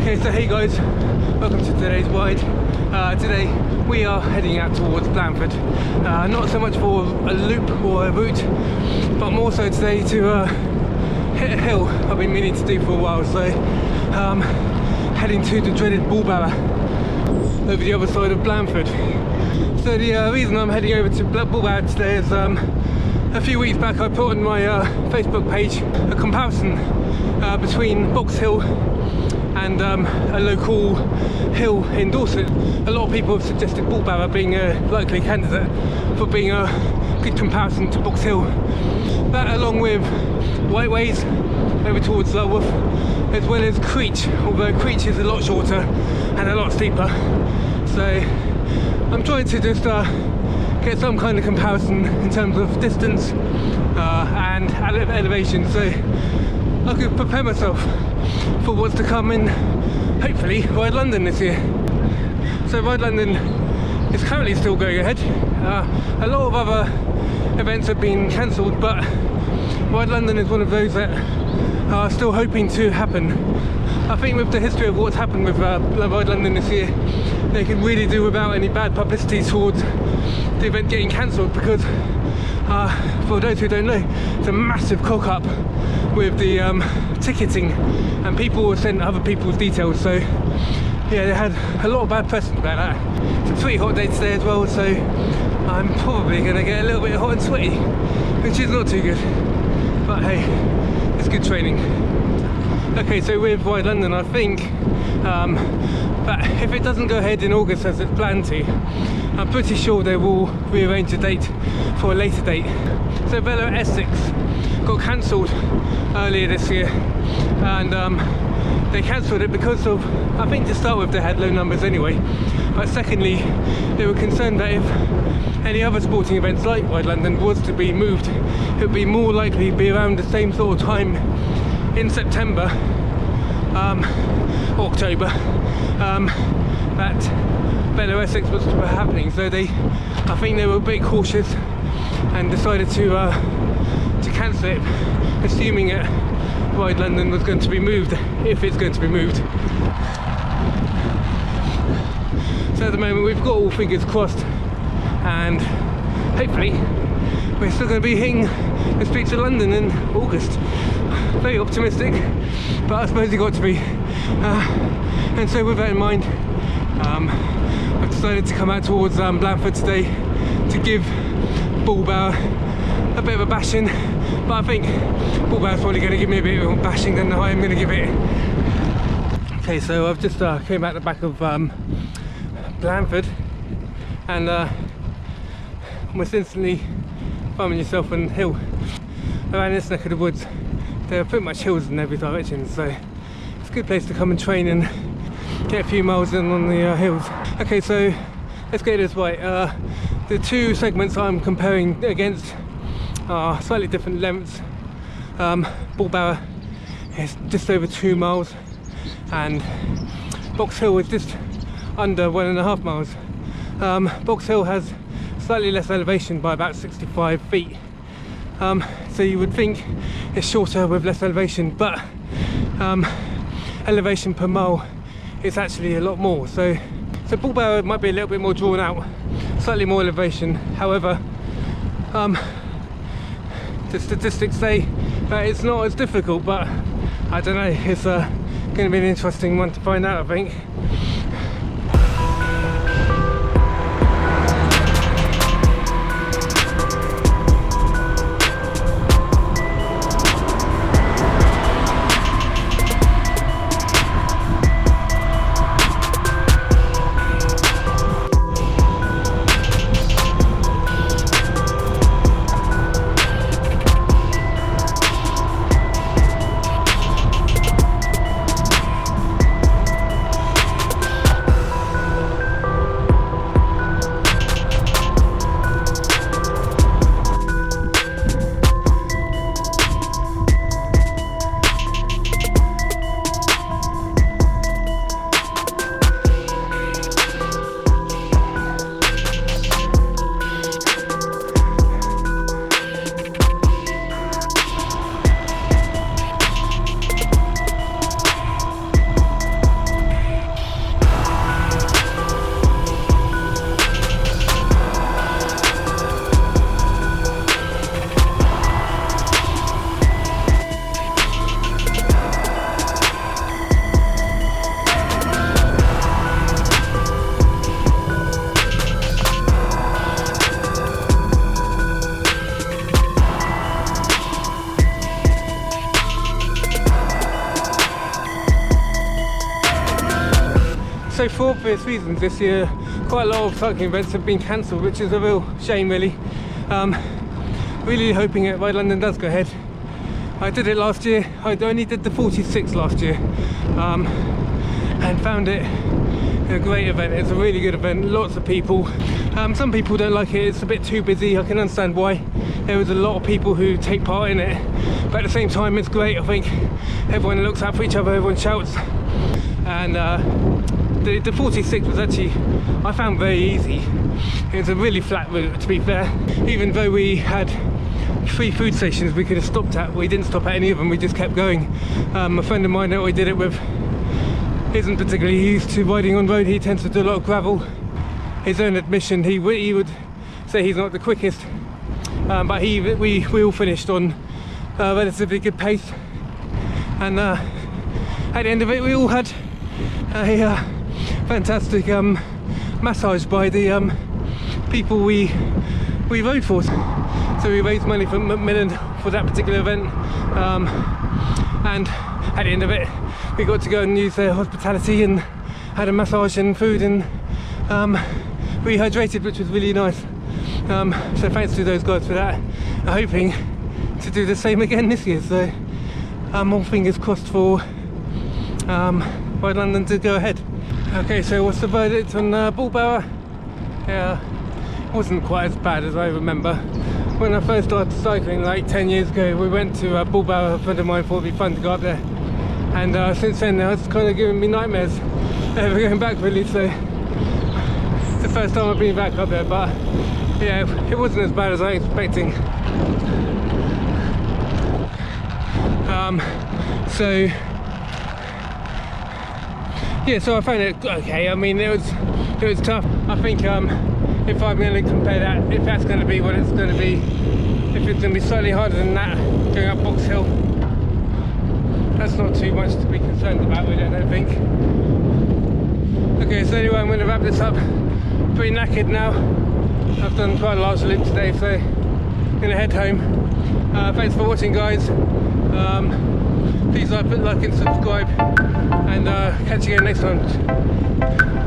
Okay, so hey guys, welcome to today's ride. Today we are heading out towards Blandford. Not so much for a loop or a route, but more so today to hit a hill I've been meaning to do for a while. So heading to the dreaded Balbarrow over the other side of Blandford. So the reason I'm heading over to Balbarrow today is a few weeks back I put on my Facebook page a comparison between Box Hill and a local hill in Dorset. A lot of people have suggested Balbarrow being a likely candidate for being a good comparison to Box Hill. That along with Whiteways over towards Lulworth, as well as Creech, although Creech is a lot shorter and a lot steeper. So I'm trying to just get some kind of comparison in terms of distance and elevation, so I could prepare myself for what's to come in, hopefully, Ride London this year. So Ride London is currently still going ahead. A lot of other events have been cancelled, but Ride London is one of those that are still hoping to happen. I think with the history of what's happened with Ride London this year, they can really do without any bad publicity towards the event getting cancelled, because for those who don't know, it's a massive cock up with the ticketing, and people were sent other people's details. So yeah, they had a lot of bad press about that. It's a pretty hot day today as well, so I'm probably going to get a little bit hot and sweaty, which is not too good, but hey, it's good training. Okay, so with Ride London, I think that if it doesn't go ahead in August as it's planned to, I'm pretty sure they will rearrange a date for a later date. So Velo Essex got cancelled earlier this year, and they cancelled it because of, I think to start with they had low numbers anyway, but secondly they were concerned that if any other sporting events like Ride London was to be moved, it would be more likely to be around the same sort of time in September, October, that Velo Essex was happening. So I think they were a bit cautious and decided to cancel it, assuming that Ride London was going to be moved, if it's going to be moved. So at the moment we've got all fingers crossed, and hopefully we're still going to be hitting the streets of London in August. Very optimistic, but I suppose you got to be. And so with that in mind, I've decided to come out towards Blandford today to give Balbarrow a bit of a bashing, but I think Balbarrow's probably going to give me a bit of a bashing than I am going to give it. Okay, so I've just came out the back of Blandford, and almost instantly finding yourself on a hill around this neck of the woods. There are pretty much hills in every direction, so it's a good place to come and train and get a few miles in on the hills. Okay, so let's get this right. The two segments I'm comparing against are slightly different lengths. Balbarrow is just over 2 miles, and Box Hill is just under 1.5 miles. Box Hill has slightly less elevation by about 65 feet. So you would think it's shorter with less elevation, but elevation per mile is actually a lot more. So Balbarrow might be a little bit more drawn out, slightly more elevation. However, the statistics say that it's not as difficult, but I don't know, it's going to be an interesting one to find out, I think. so for obvious reasons this year, quite a lot of cycling events have been cancelled, which is a real shame really. Really hoping that Ride London does go ahead. I did it last year. I only did the 46 last year, and found it a great event. It's a really good event, lots of people. Some people don't like it, it's a bit too busy. I can understand why. There was a lot of people who take part in it, but at the same time it's great. I think everyone looks out for each other, everyone shouts. And the 46 was actually, I found very easy. It was a really flat route, to be fair. Even though we had 3 food stations we could have stopped at, we didn't stop at any of them, we just kept going. A friend of mine that we did it with isn't particularly used to riding on road. He tends to do a lot of gravel. His own admission, he would say he's not the quickest, but we all finished on a relatively good pace. And at the end of it, we all had a fantastic massage by the people we rode for. So we raised money for Macmillan for that particular event, and at the end of it we got to go and use their hospitality and had a massage and food and rehydrated, which was really nice. So thanks to those guys for that. I'm hoping to do the same again this year, so all fingers crossed for Ride London to go ahead. Okay, so what's the verdict on Balbarrow? Yeah, it wasn't quite as bad as I remember. When I first started cycling like 10 years ago, we went to Balbarrow. A friend of mine thought it'd be fun to go up there, and since then it's kind of giving me nightmares ever going back really. So it's the first time I've been back up there, but yeah, it wasn't as bad as I was expecting. So yeah, so I found it okay. I mean, it was tough. I think if I'm going to compare that, if that's going to be what it's going to be, if it's going to be slightly harder than that going up Box Hill, that's not too much to be concerned about with it, I don't think. Okay, so anyway, I'm going to wrap this up. Pretty knackered now. I've done quite a large loop today, so I'm going to head home. Thanks for watching, guys. Please like and subscribe, and catch you again next time.